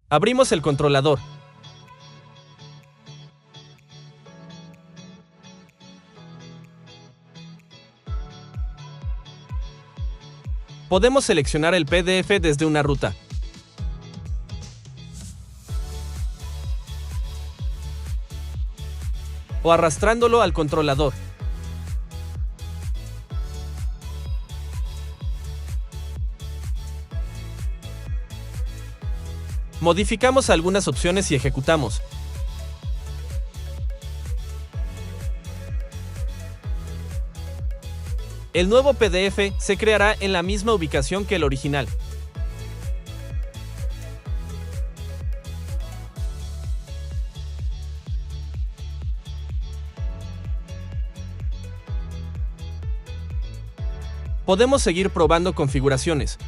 Abrimos el controlador. Podemos seleccionar el PDF desde una ruta. O arrastrándolo al controlador. Modificamos algunas opciones y ejecutamos. El nuevo PDF se creará en la misma ubicación que el original. Podemos seguir probando configuraciones.